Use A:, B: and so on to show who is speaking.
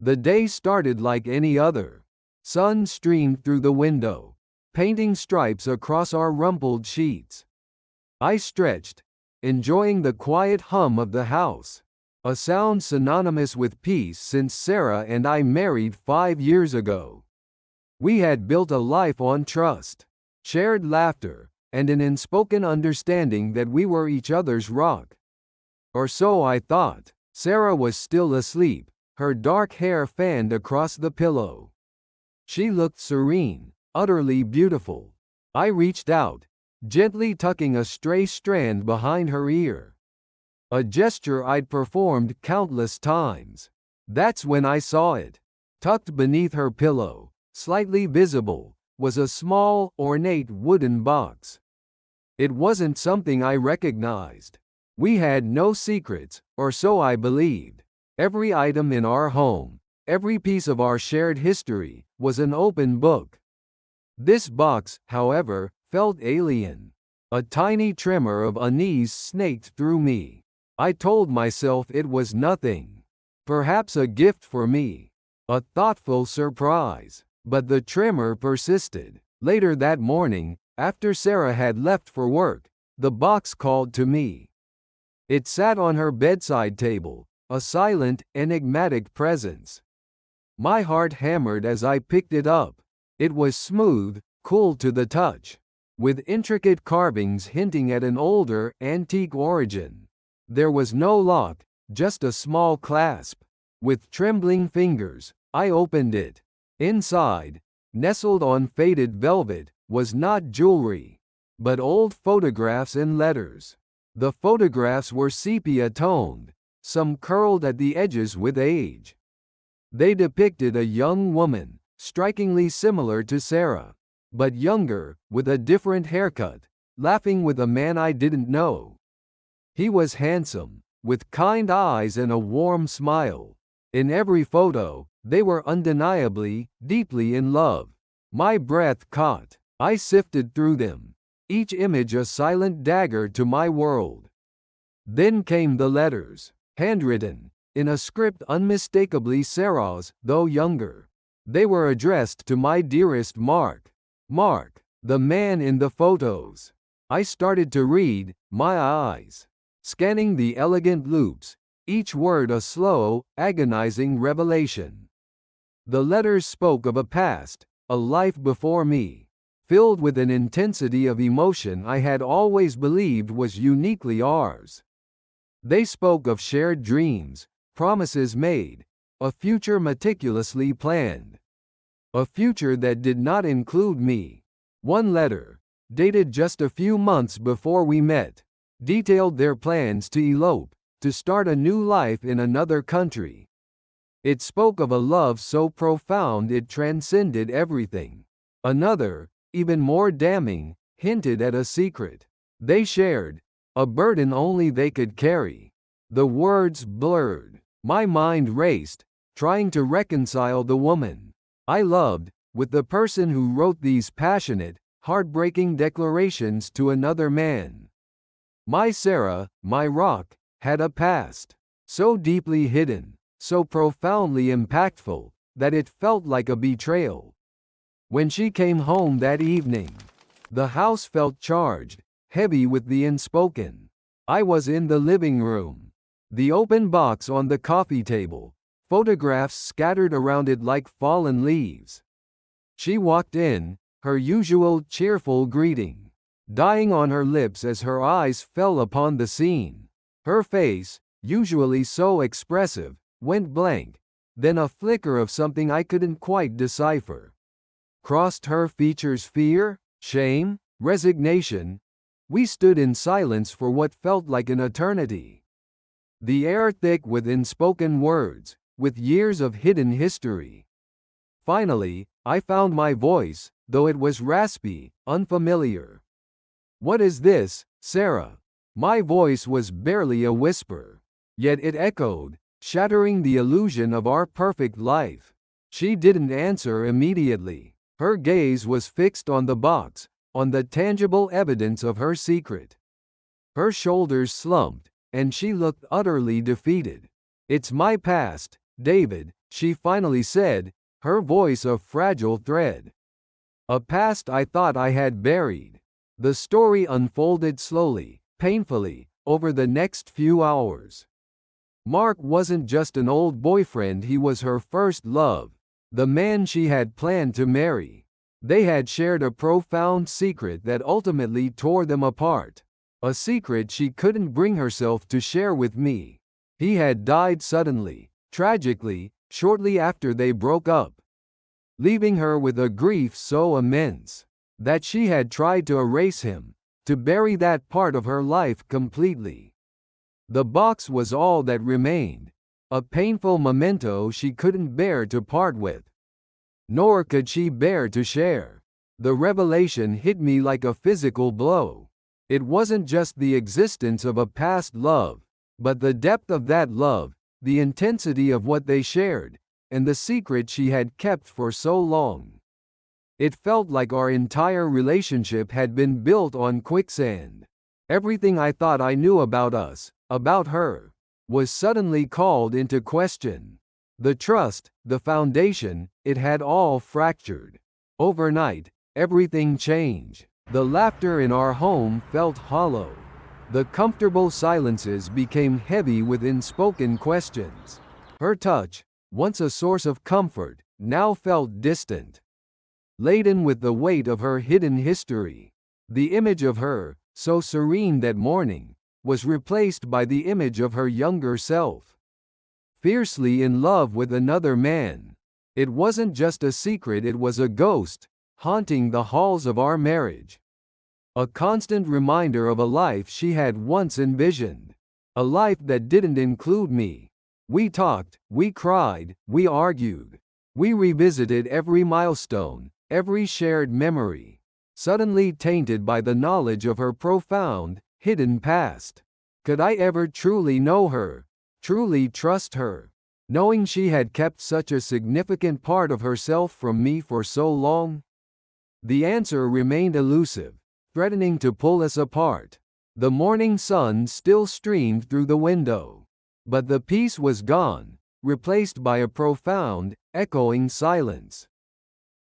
A: The day started like any other. Sun streamed through the window, painting stripes across our rumpled sheets. I stretched, enjoying the quiet hum of the house, a sound synonymous with peace since Sarah and I married 5 years ago. We had built a life on trust, shared laughter, and an unspoken understanding that we were each other's rock. Or so I thought. Sarah was still asleep, her dark hair fanned across the pillow. She looked serene, utterly beautiful. I reached out, gently tucking a stray strand behind her ear. A gesture I'd performed countless times. That's when I saw it. Tucked beneath her pillow, slightly visible, was a small, ornate wooden box. It wasn't something I recognized. We had no secrets, or so I believed. Every item in our home, every piece of our shared history, was an open book. This box, however, felt alien. A tiny tremor of unease snaked through me. I told myself it was nothing. Perhaps a gift for me. A thoughtful surprise. But the tremor persisted. Later that morning, after Sarah had left for work, the box called to me. It sat on her bedside table, a silent, enigmatic presence. My heart hammered as I picked it up. It was smooth, cool to the touch, with intricate carvings hinting at an older, antique origin. There was no lock, just a small clasp. With trembling fingers, I opened it. Inside, nestled on faded velvet, was not jewelry, but old photographs and letters. The photographs were sepia-toned, some curled at the edges with age. They depicted a young woman, strikingly similar to Sarah, but younger, with a different haircut, laughing with a man I didn't know. He was handsome, with kind eyes and a warm smile. In every photo, they were undeniably, deeply in love. My breath caught. I sifted through them, each image a silent dagger to my world. Then came the letters, handwritten, in a script unmistakably Sarah's, though younger. They were addressed to my dearest Mark. Mark, the man in the photos. I started to read, my eyes scanning the elegant loops, each word a slow, agonizing revelation. The letters spoke of a past, a life before me, filled with an intensity of emotion I had always believed was uniquely ours. They spoke of shared dreams, promises made, a future meticulously planned. A future that did not include me. One letter, dated just a few months before we met, detailed their plans to elope, to start a new life in another country. It spoke of a love so profound it transcended everything. Another, even more damning, hinted at a secret they shared, a burden only they could carry. The words blurred. My mind raced, trying to reconcile the woman I loved with the person who wrote these passionate, heartbreaking declarations to another man. My Sarah, my rock, had a past, so deeply hidden, so profoundly impactful, that it felt like a betrayal. When she came home that evening, the house felt charged, heavy with the unspoken. I was in the living room. The open box on the coffee table, photographs scattered around it like fallen leaves. She walked in, her usual cheerful greeting dying on her lips as her eyes fell upon the scene. Her face, usually so expressive, went blank, then a flicker of something I couldn't quite decipher. Crossed her features fear, shame, resignation. We stood in silence for what felt like an eternity. The air thick with unspoken words, with years of hidden history. Finally, I found my voice, though it was raspy, unfamiliar. "What is this, Sarah?" My voice was barely a whisper, yet it echoed, shattering the illusion of our perfect life. She didn't answer immediately. Her gaze was fixed on the box, on the tangible evidence of her secret. Her shoulders slumped, and she looked utterly defeated. "It's my past, David," she finally said, her voice a fragile thread. A past I thought I had buried. The story unfolded slowly, painfully, over the next few hours. Mark wasn't just an old boyfriend, he was her first love, the man she had planned to marry. They had shared a profound secret that ultimately tore them apart. A secret she couldn't bring herself to share with me. He had died suddenly, tragically, shortly after they broke up, leaving her with a grief so immense that she had tried to erase him, to bury that part of her life completely. The box was all that remained, a painful memento she couldn't bear to part with. Nor could she bear to share. The revelation hit me like a physical blow. It wasn't just the existence of a past love, but the depth of that love, the intensity of what they shared, and the secret she had kept for so long. It felt like our entire relationship had been built on quicksand. Everything I thought I knew about us, about her, was suddenly called into question. The trust, the foundation, it had all fractured. Overnight, everything changed. The laughter in our home felt hollow. The comfortable silences became heavy with unspoken questions. Her touch, once a source of comfort, now felt distant, laden with the weight of her hidden history. The image of her, so serene that morning, was replaced by the image of her younger self, fiercely in love with another man. It wasn't just a secret, it was a ghost, haunting the halls of our marriage. A constant reminder of a life she had once envisioned. A life that didn't include me. We talked, we cried, we argued. We revisited every milestone, every shared memory, suddenly tainted by the knowledge of her profound, hidden past. Could I ever truly know her? Truly trust her, knowing she had kept such a significant part of herself from me for so long? The answer remained elusive, threatening to pull us apart. The morning sun still streamed through the window, but the peace was gone, replaced by a profound, echoing silence.